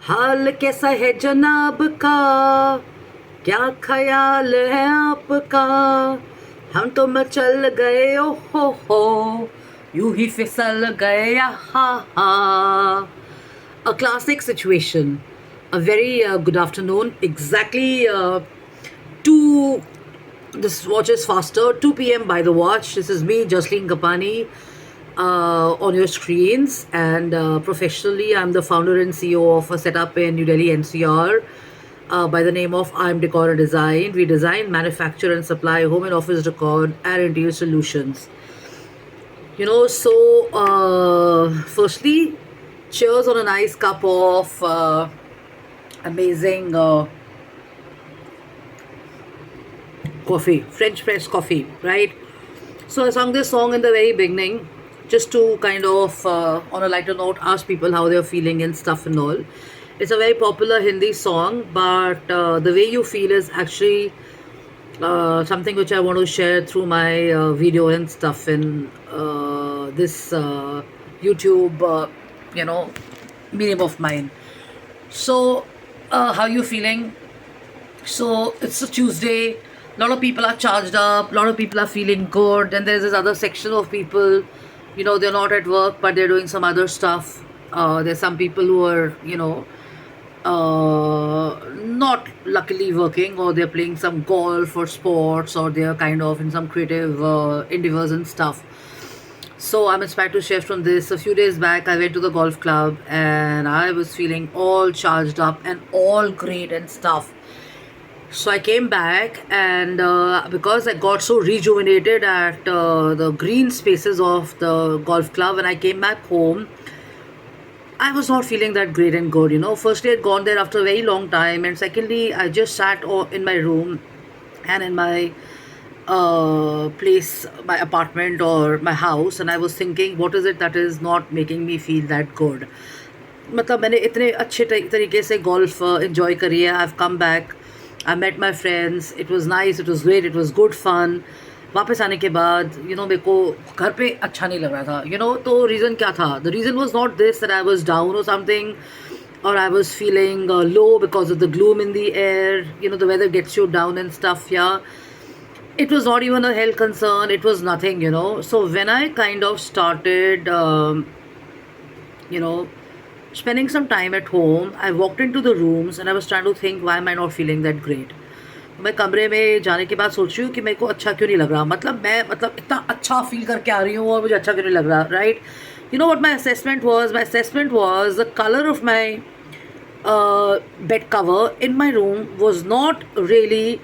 हाल कैसा है जनाब का, क्या ख्याल है आपका। हम तो मचल गए ओ हो, यूं ही फिसल गए यहाँ. A classic situation. A very good afternoon. Exactly 2. This watch is faster. 2 p.m. by the watch. This is me, Jasleen Kapani, on your screens. And professionally, I'm the founder and CEO of a setup in New Delhi, NCR, by the name of I'm Decor and Design. We design, manufacture, and supply home and office decor and interior solutions. Firstly, cheers on a nice cup of amazing coffee, French press coffee, right? So I sung this song in the very beginning just to kind of, on a lighter note, ask people how they're feeling and stuff and all. It's a very popular Hindi song, but the way you feel is actually something which I want to share through my video and stuff in this YouTube, medium of mine. So, how you feeling? So it's a Tuesday. A lot of people are charged up. A lot of people are feeling good. And there's this other section of people, they're not at work, but they're doing some other stuff. There's some people who are, not luckily working, or they're playing some golf or sports, or they're kind of in some creative endeavors and stuff. So I'm inspired to share from this. A few days back, I went to the golf club and I was feeling all charged up and all great and stuff. So I came back, and because I got so rejuvenated at the green spaces of the golf club, when I came back home, I was not feeling that great and good. Firstly, I'd gone there after a very long time, and secondly, I just sat in my room and in my place, my apartment or my house, and I was thinking, what is it that is not making me feel that good? मतलब मैंने इतने अच्छे तरीके से golf enjoy करी है. I've come back, I met my friends, it was nice, it was great, it was good fun. वापस आने के बाद मेरे को घर पे अच्छा नहीं लग रहा था. तो रीज़न क्या था? The reason was not this that I was down और something, or I was feeling low because of the gloom in the air. The weather gets you down and stuff. Yeah, it was not even a health concern. It was nothing. So when I kind of started, you know, spending some time at home, I walked into the rooms and I was trying to think, why am I not feeling that great? मैं कमरे में जाने के बाद सोच रही हूँ कि मेरे को अच्छा क्यों नहीं लग रहा. मैं इतना अच्छा फील करके आ रही हूँ और मुझे अच्छा क्यों नहीं लग रहा, right? What my assessment was? My assessment was the color of my bed cover in my room was not really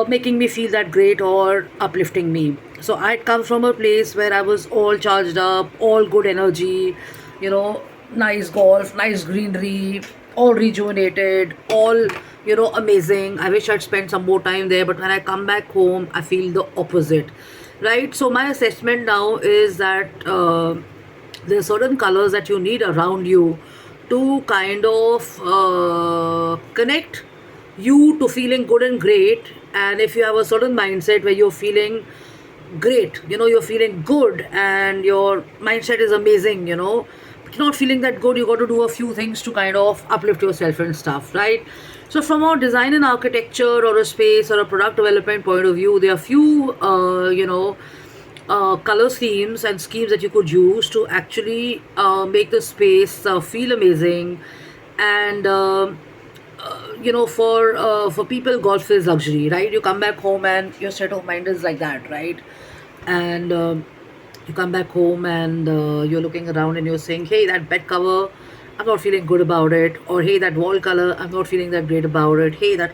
making me feel that great or uplifting me. So I'd come from a place where I was all charged up, all good energy, nice golf, nice greenery, all rejuvenated, all amazing. I wish I'd spent some more time there, but when I come back home, I feel the opposite, right? So my assessment now is that there are certain colors that you need around you to kind of connect you to feeling good and great. And if you have a certain mindset where you're feeling great, you're feeling good and your mindset is amazing, but you're not feeling that good, you got to do a few things to kind of uplift yourself and stuff, right? So from a design and architecture or a space or a product development point of view, there are few color schemes and schemes that you could use to actually make the space feel amazing. And for people, golf is luxury, right? You come back home and your state of mind is like that, right? And you come back home and you're looking around and you're saying, hey, that bed cover, I'm not feeling good about it. Or hey, that wall color, I'm not feeling that great about it. Hey, that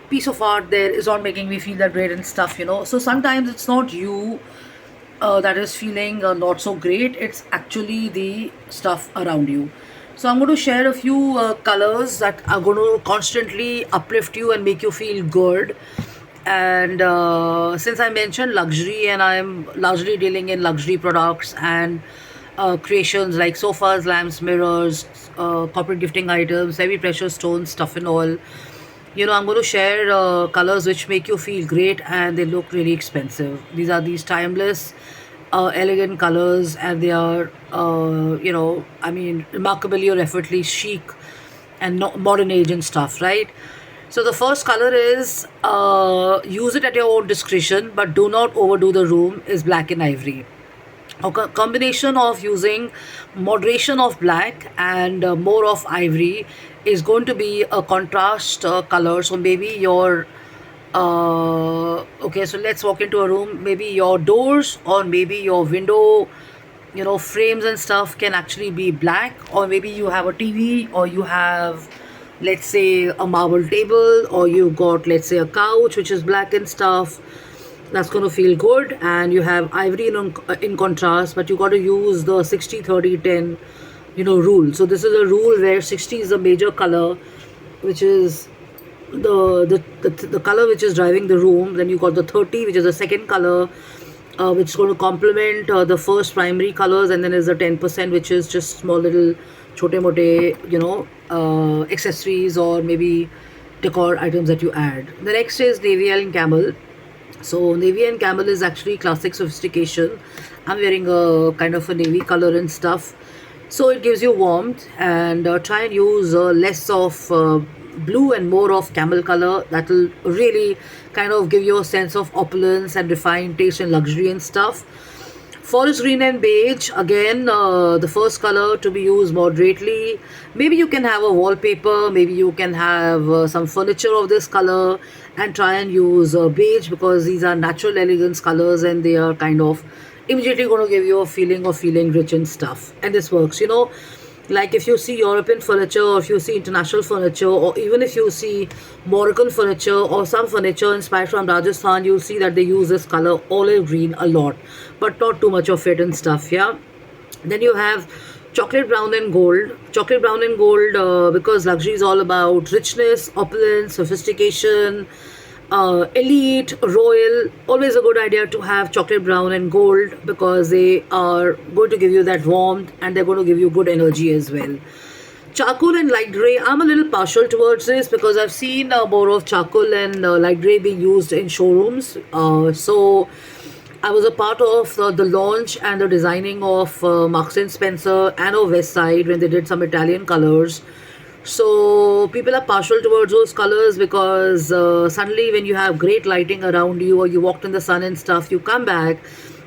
piece of art there is not making me feel that great and stuff. So sometimes it's not you that is feeling not so great, it's actually the stuff around you. So I'm going to share a few colors that are going to constantly uplift you and make you feel good. And since I mentioned luxury, and I'm largely dealing in luxury products and creations like sofas, lamps, mirrors, corporate gifting items, heavy precious stones, stuff and all, I'm going to share colors which make you feel great and they look really expensive. These are these timeless, elegant colors, and they are, remarkably or effortlessly chic and modern age and stuff, right? So the first color is, use it at your own discretion, but do not overdo the room, is black and ivory. A combination of using moderation of black and more of ivory is going to be a contrast color. So maybe your okay, so let's walk into a room. Maybe your doors or maybe your window, frames and stuff can actually be black, or maybe you have a TV, or you have, let's say, a marble table, or you got, let's say, a couch which is black and stuff. That's going to feel good. And you have ivory in contrast, but you got to use the 60-30-10 rule. So this is a rule where 60 is the major color, which is the color which is driving the room. Then you got the 30, which is the second color, which is going to complement the first primary colors. And then there's the 10%, which is just small little chote mote accessories or maybe decor items that you add. The next is navy and camel. So navy and camel is actually classic sophistication. I'm wearing a kind of a navy color and stuff, so it gives you warmth. And try and use less of blue and more of camel color. That will really kind of give you a sense of opulence and refined taste and luxury and stuff. Forest green and beige, again, the first color to be used moderately. Maybe you can have a wallpaper, maybe you can have some furniture of this color, and try and use beige, because these are natural elegance colors and they are kind of immediately going to give you a feeling of feeling rich and stuff. And this works, like if you see European furniture, or if you see international furniture, or even if you see Moroccan furniture or some furniture inspired from Rajasthan, you'll see that they use this color olive green a lot, but not too much of it and stuff. Yeah. Then you have chocolate brown and gold. Chocolate brown and gold, because luxury is all about richness, opulence, sophistication, elite, royal. Always a good idea to have chocolate brown and gold, because they are going to give you that warmth and they're going to give you good energy as well. Charcoal and light gray, I'm a little partial towards this, because I've seen more of charcoal and light gray being used in showrooms. So I was a part of the launch and the designing of Marks and Spencer and of West Side when they did some Italian colors. So people are partial towards those colors, because suddenly when you have great lighting around you, or you walked in the sun and stuff, you come back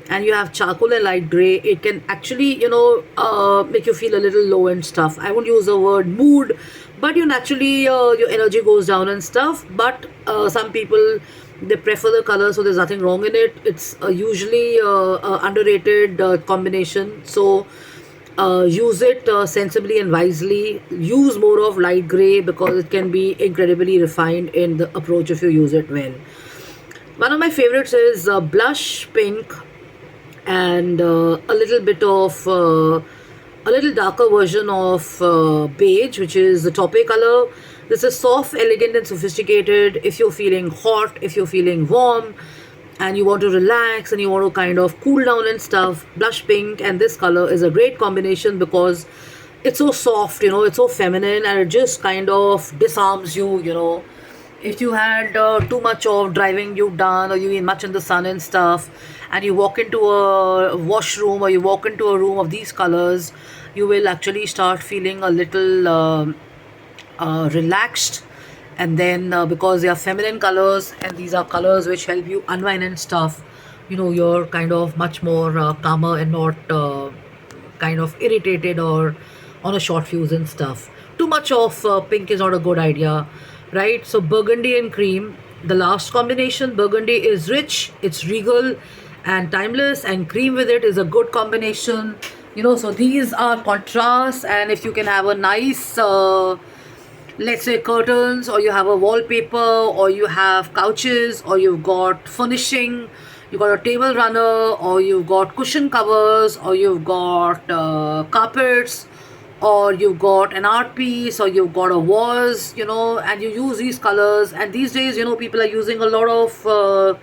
and you have charcoal and light gray, it can actually, make you feel a little low and stuff. I won't use the word mood, but you naturally, your energy goes down and stuff. But some people, they prefer the color, so there's nothing wrong in it. It's usually underrated combination. So use it sensibly and wisely. Use more of light gray, because it can be incredibly refined in the approach if you use it well. One of my favorites is blush pink and a little bit of a little darker version of beige, which is the taupe color. This is soft, elegant and sophisticated. If you're feeling hot, if you're feeling warm, and you want to relax and you want to kind of cool down and stuff, blush pink and this color is a great combination, because it's so soft, it's so feminine, and it just kind of disarms you. If you had too much of driving you've done, or you've been much in the sun and stuff, and you walk into a washroom or you walk into a room of these colors, you will actually start feeling a little relaxed. And then because they are feminine colors and these are colors which help you unwind and stuff, you're kind of much more calmer and not kind of irritated or on a short fuse and stuff. Too much of pink is not a good idea, right? So burgundy and cream, the last combination. Burgundy is rich, it's regal and timeless, and cream with it is a good combination. So these are contrasts. And if you can have a nice let's say curtains, or you have a wallpaper, or you have couches, or you've got furnishing, you've got a table runner, or you've got cushion covers, or you've got carpets, or you've got an art piece, or you've got a vase, and you use these colors. And these days, people are using a lot of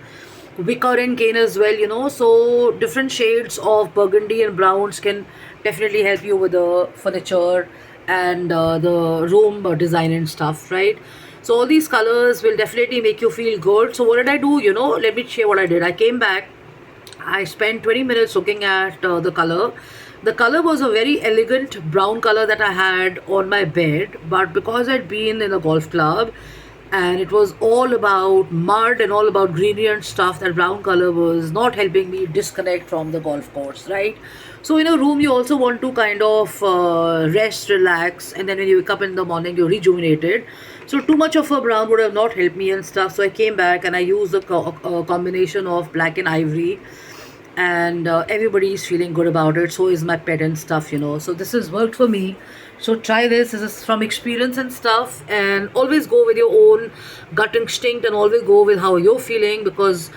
wicker and cane as well, so different shades of burgundy and browns can definitely help you with the furniture and the room design and stuff, right? So all these colors will definitely make you feel good. So what did I do? Let me share what I did. I came back, I spent 20 minutes looking at the color, The color was a very elegant brown color that I had on my bed, but because I'd been in a golf club and it was all about mud and all about greenery and stuff, that brown color was not helping me disconnect from the golf course, right? So in a room, you also want to kind of rest, relax, and then when you wake up in the morning, you're rejuvenated. So too much of a brown would have not helped me and stuff. So I came back and I used a combination of black and ivory, and everybody is feeling good about it. So is my pet and stuff, so this has worked for me. So try this. This is from experience and stuff, and always go with your own gut instinct and always go with how you're feeling, because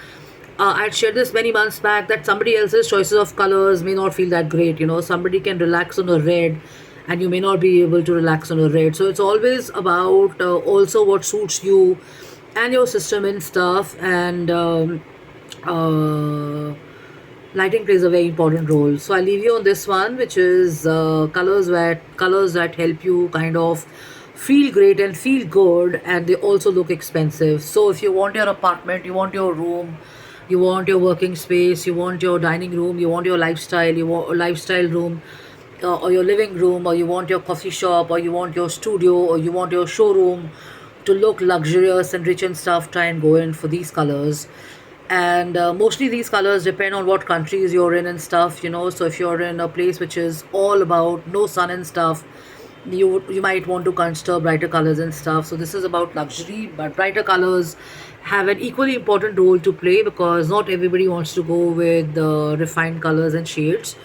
I'd shared this many months back that somebody else's choices of colors may not feel that great. Somebody can relax on a red and you may not be able to relax on a red. So it's always about also what suits you and your system and stuff. And lighting plays a very important role. So I leave you on this one, which is colors that help you kind of feel great and feel good, and they also look expensive. So if you want your apartment, you want your room, you want your working space, you want your dining room, you want your lifestyle, you want a lifestyle room, or your living room, or you want your coffee shop, or you want your studio, or you want your showroom to look luxurious and rich and stuff, try and go in for these colors. And mostly these colors depend on what countries you're in and stuff. So if you're in a place which is all about no sun and stuff, you might want to consider brighter colors and stuff. So this is about luxury, but brighter colors have an equally important role to play, because not everybody wants to go with refined colors and shades.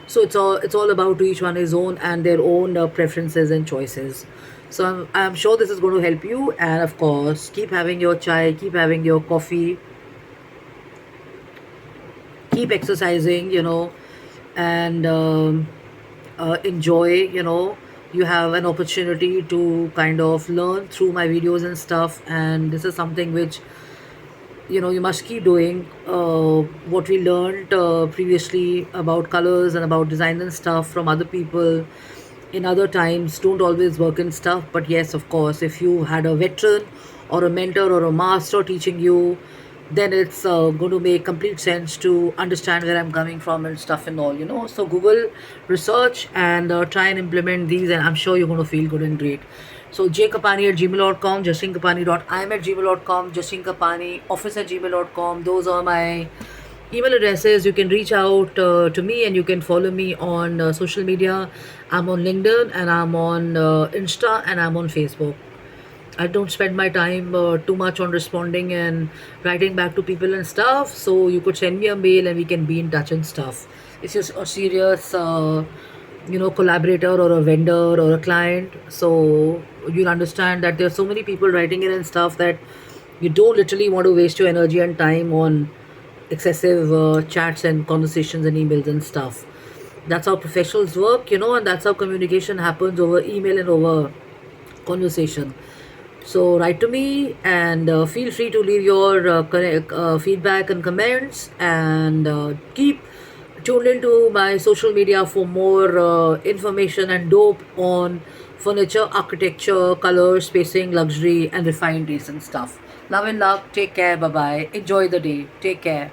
So it's all about to each one his own and their own preferences and choices. So I'm sure this is going to help you. And of course, keep having your chai, keep having your coffee, keep exercising, and enjoy. You have an opportunity to kind of learn through my videos and stuff, and this is something which you must keep doing. What we learned previously about colors and about design and stuff from other people in other times don't always work and stuff. But yes, of course, if you had a veteran or a mentor or a master teaching you, then it's going to make complete sense to understand where I'm coming from and stuff and all. So Google, research, and try and implement these, and I'm sure you're going to feel good and great. So jkapani@gmail.com, justine@gmail.com, Justine Kapani, office@gmail.com. Those are my email addresses. You can reach out to me, and you can follow me on social media. I'm on LinkedIn, and I'm on Insta, and I'm on Facebook. I don't spend my time too much on responding and writing back to people and stuff. So you could send me a mail and we can be in touch and stuff. If you're a serious, collaborator or a vendor or a client, so you'll understand that there are so many people writing in and stuff that you don't literally want to waste your energy and time on excessive chats and conversations and emails and stuff. That's how professionals work, and that's how communication happens, over email and over conversation. So write to me, and feel free to leave your feedback and comments, and keep tuned into my social media for more information and dope on furniture, architecture, color, spacing, luxury, and refined taste and stuff. Love and luck. Take care. Bye bye. Enjoy the day. Take care.